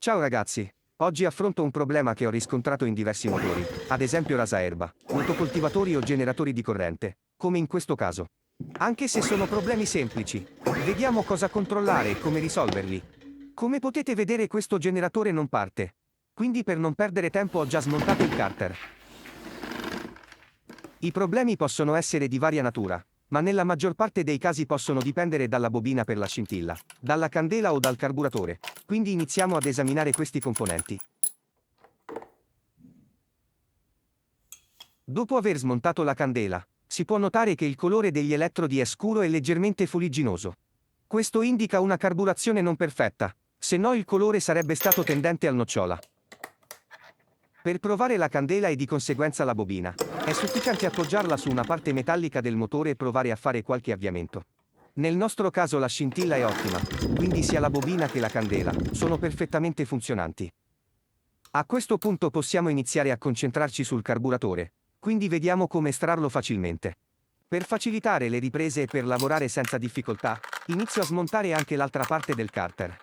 Ciao ragazzi, oggi affronto un problema che ho riscontrato in diversi motori, ad esempio rasaerba, motocoltivatori o generatori di corrente, come in questo caso. Anche se sono problemi semplici, vediamo cosa controllare e come risolverli. Come potete vedere questo generatore non parte. Quindi per non perdere tempo ho già smontato il carter. I problemi possono essere di varia natura, ma nella maggior parte dei casi possono dipendere dalla bobina per la scintilla, dalla candela o dal carburatore. Quindi iniziamo ad esaminare questi componenti. Dopo aver smontato la candela, si può notare che il colore degli elettrodi è scuro e leggermente fuligginoso. Questo indica una carburazione non perfetta, se no il colore sarebbe stato tendente al nocciola. Per provare la candela e di conseguenza la bobina, è sufficiente appoggiarla su una parte metallica del motore e provare a fare qualche avviamento. Nel nostro caso la scintilla è ottima, quindi sia la bobina che la candela sono perfettamente funzionanti. A questo punto possiamo iniziare a concentrarci sul carburatore, quindi vediamo come estrarlo facilmente. Per facilitare le riprese e per lavorare senza difficoltà, inizio a smontare anche l'altra parte del carter.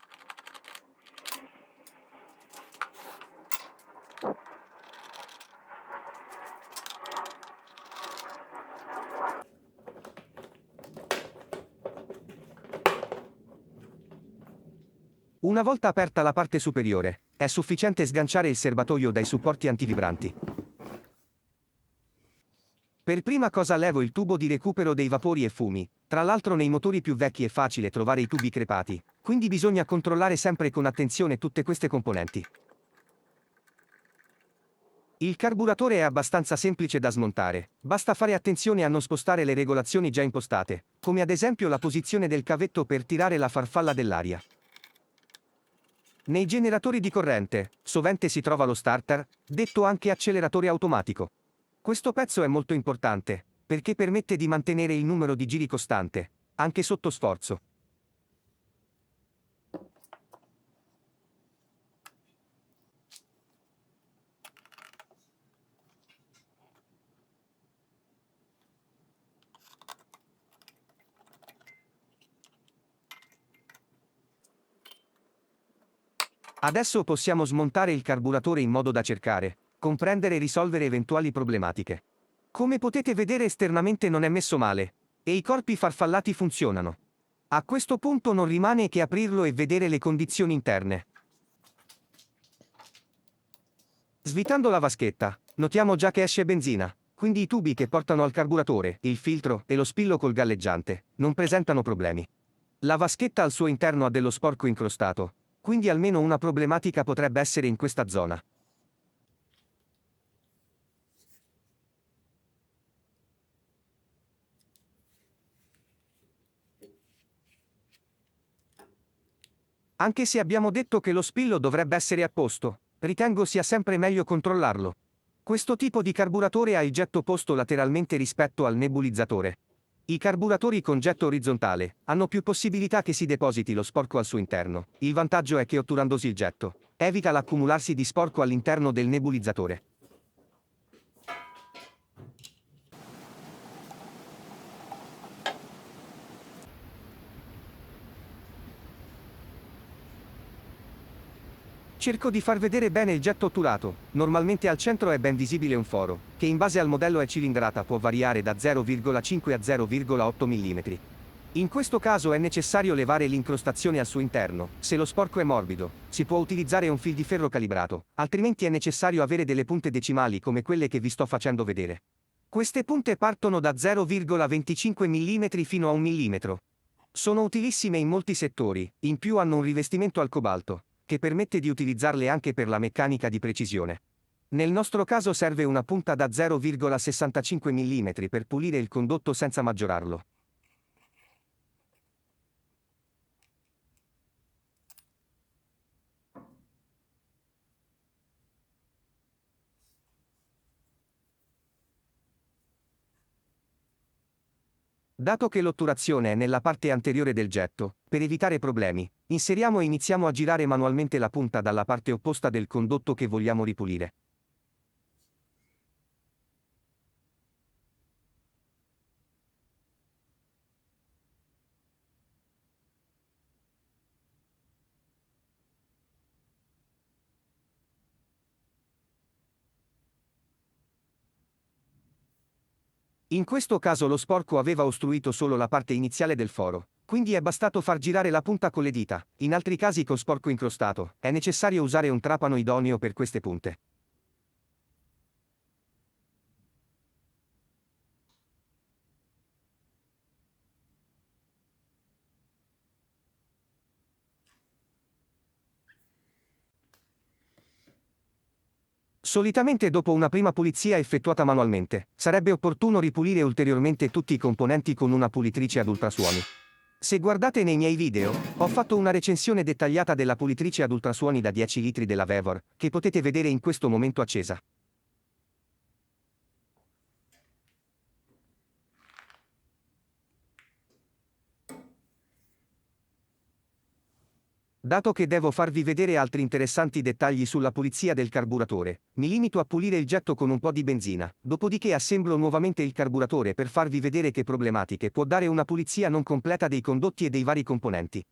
Una volta aperta la parte superiore, è sufficiente sganciare il serbatoio dai supporti antivibranti. Per prima cosa levo il tubo di recupero dei vapori e fumi. Tra l'altro nei motori più vecchi è facile trovare i tubi crepati, quindi bisogna controllare sempre con attenzione tutte queste componenti. Il carburatore è abbastanza semplice da smontare, basta fare attenzione a non spostare le regolazioni già impostate, come ad esempio la posizione del cavetto per tirare la farfalla dell'aria. Nei generatori di corrente, sovente si trova lo starter, detto anche acceleratore automatico. Questo pezzo è molto importante, perché permette di mantenere il numero di giri costante, anche sotto sforzo. Adesso possiamo smontare il carburatore in modo da cercare, comprendere e risolvere eventuali problematiche. Come potete vedere esternamente non è messo male, e i corpi farfallati funzionano. A questo punto non rimane che aprirlo e vedere le condizioni interne. Svitando la vaschetta, notiamo già che esce benzina, quindi i tubi che portano al carburatore, il filtro e lo spillo col galleggiante non presentano problemi. La vaschetta al suo interno ha dello sporco incrostato, quindi almeno una problematica potrebbe essere in questa zona. Anche se abbiamo detto che lo spillo dovrebbe essere a posto, ritengo sia sempre meglio controllarlo. Questo tipo di carburatore ha il getto posto lateralmente rispetto al nebulizzatore. I carburatori con getto orizzontale hanno più possibilità che si depositi lo sporco al suo interno. Il vantaggio è che otturandosi il getto, evita l'accumularsi di sporco all'interno del nebulizzatore. Cerco di far vedere bene il getto otturato. Normalmente al centro è ben visibile un foro, che in base al modello e cilindrata può variare da 0,5 a 0,8 mm. In questo caso è necessario levare l'incrostazione al suo interno. Se lo sporco è morbido, si può utilizzare un fil di ferro calibrato, altrimenti è necessario avere delle punte decimali come quelle che vi sto facendo vedere. Queste punte partono da 0,25 mm fino a 1 mm. Sono utilissime in molti settori, in più hanno un rivestimento al cobalto, che permette di utilizzarle anche per la meccanica di precisione. Nel nostro caso serve una punta da 0,65 mm per pulire il condotto senza maggiorarlo. Dato che l'otturazione è nella parte anteriore del getto, per evitare problemi, inseriamo e iniziamo a girare manualmente la punta dalla parte opposta del condotto che vogliamo ripulire. In questo caso lo sporco aveva ostruito solo la parte iniziale del foro, quindi è bastato far girare la punta con le dita. In altri casi con sporco incrostato, è necessario usare un trapano idoneo per queste punte. Solitamente dopo una prima pulizia effettuata manualmente, sarebbe opportuno ripulire ulteriormente tutti i componenti con una pulitrice ad ultrasuoni. Se guardate nei miei video, ho fatto una recensione dettagliata della pulitrice ad ultrasuoni da 10 litri della Vevor, che potete vedere in questo momento accesa. Dato che devo farvi vedere altri interessanti dettagli sulla pulizia del carburatore, mi limito a pulire il getto con un po' di benzina, dopodiché assemblo nuovamente il carburatore per farvi vedere che problematiche può dare una pulizia non completa dei condotti e dei vari componenti.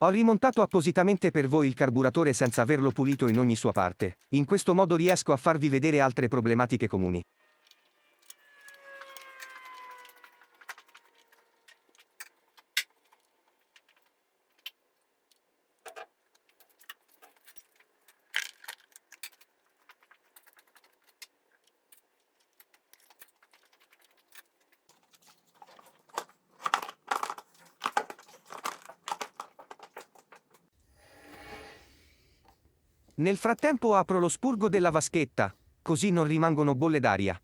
Ho rimontato appositamente per voi il carburatore senza averlo pulito in ogni sua parte, in questo modo riesco a farvi vedere altre problematiche comuni. Nel frattempo apro lo spurgo della vaschetta, così non rimangono bolle d'aria.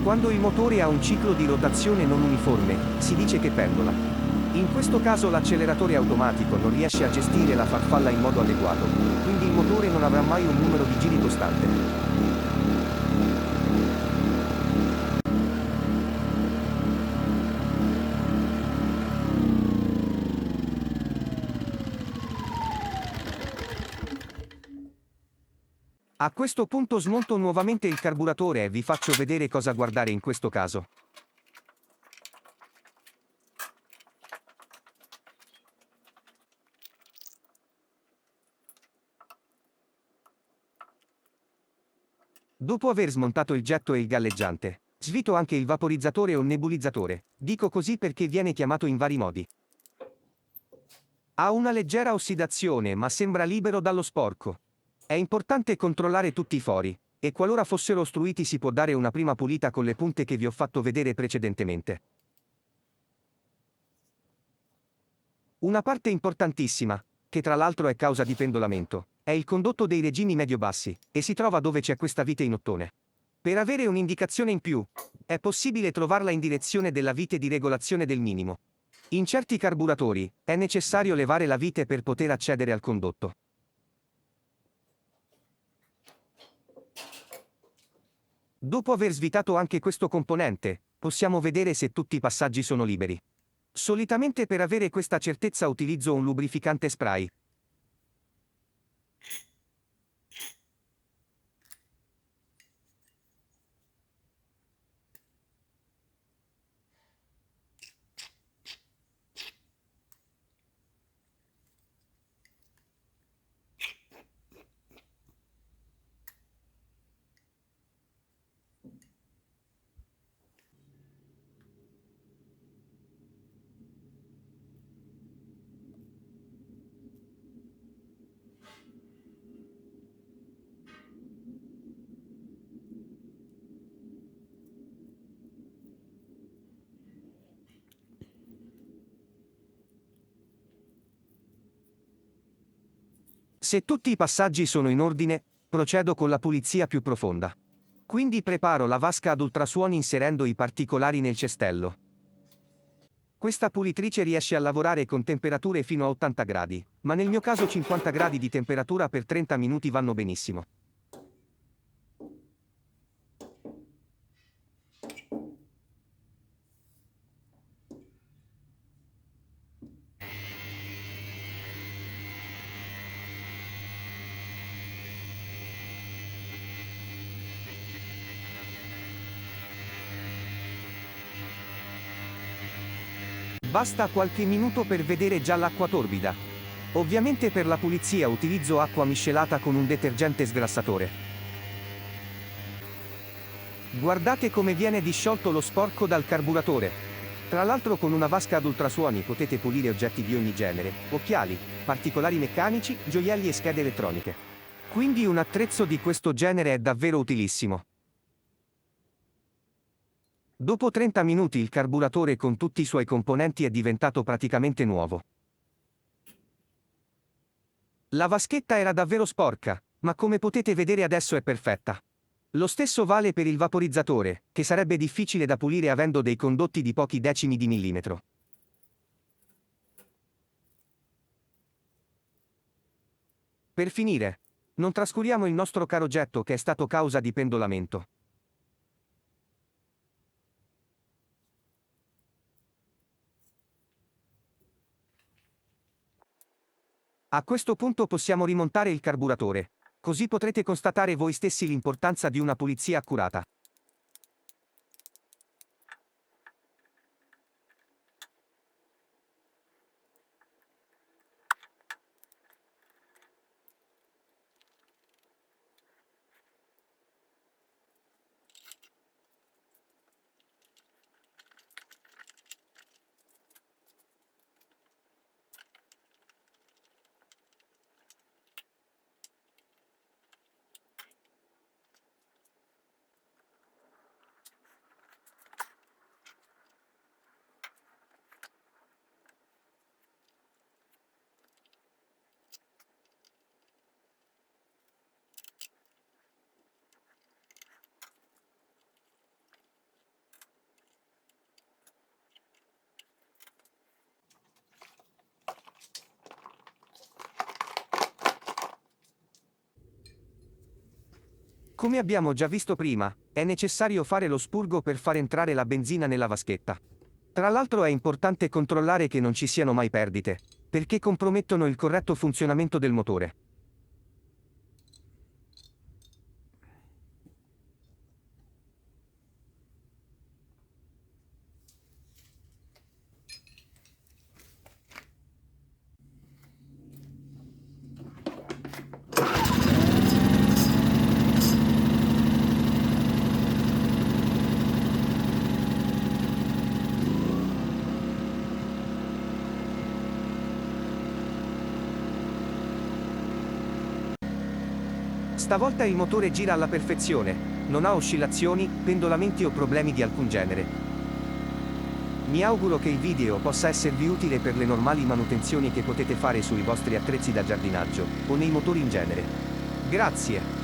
Quando il motore ha un ciclo di rotazione non uniforme, si dice che pendola. In questo caso l'acceleratore automatico non riesce a gestire la farfalla in modo adeguato, quindi il motore non avrà mai un numero di giri costante. A questo punto smonto nuovamente il carburatore e vi faccio vedere cosa guardare in questo caso. Dopo aver smontato il getto e il galleggiante, svito anche il vaporizzatore o nebulizzatore, dico così perché viene chiamato in vari modi. Ha una leggera ossidazione ma sembra libero dallo sporco. È importante controllare tutti i fori, e qualora fossero ostruiti si può dare una prima pulita con le punte che vi ho fatto vedere precedentemente. Una parte importantissima, che tra l'altro è causa di pendolamento, è il condotto dei regimi medio-bassi, e si trova dove c'è questa vite in ottone. Per avere un'indicazione in più, è possibile trovarla in direzione della vite di regolazione del minimo. In certi carburatori, è necessario levare la vite per poter accedere al condotto. Dopo aver svitato anche questo componente, possiamo vedere se tutti i passaggi sono liberi. Solitamente per avere questa certezza utilizzo un lubrificante spray. Se tutti i passaggi sono in ordine, procedo con la pulizia più profonda. Quindi preparo la vasca ad ultrasuoni inserendo i particolari nel cestello. Questa pulitrice riesce a lavorare con temperature fino a 80 gradi, ma nel mio caso 50 gradi di temperatura per 30 minuti vanno benissimo. Basta qualche minuto per vedere già l'acqua torbida. Ovviamente per la pulizia utilizzo acqua miscelata con un detergente sgrassatore. Guardate come viene disciolto lo sporco dal carburatore. Tra l'altro con una vasca ad ultrasuoni potete pulire oggetti di ogni genere, occhiali, particolari meccanici, gioielli e schede elettroniche. Quindi un attrezzo di questo genere è davvero utilissimo. Dopo 30 minuti il carburatore con tutti i suoi componenti è diventato praticamente nuovo. La vaschetta era davvero sporca, ma come potete vedere adesso è perfetta. Lo stesso vale per il vaporizzatore, che sarebbe difficile da pulire avendo dei condotti di pochi decimi di millimetro. Per finire, non trascuriamo il nostro caro oggetto che è stato causa di pendolamento. A questo punto possiamo rimontare il carburatore, così potrete constatare voi stessi l'importanza di una pulizia accurata. Come abbiamo già visto prima, è necessario fare lo spurgo per far entrare la benzina nella vaschetta. Tra l'altro è importante controllare che non ci siano mai perdite, perché compromettono il corretto funzionamento del motore. Stavolta il motore gira alla perfezione, non ha oscillazioni, pendolamenti o problemi di alcun genere. Mi auguro che il video possa esservi utile per le normali manutenzioni che potete fare sui vostri attrezzi da giardinaggio, o nei motori in genere. Grazie!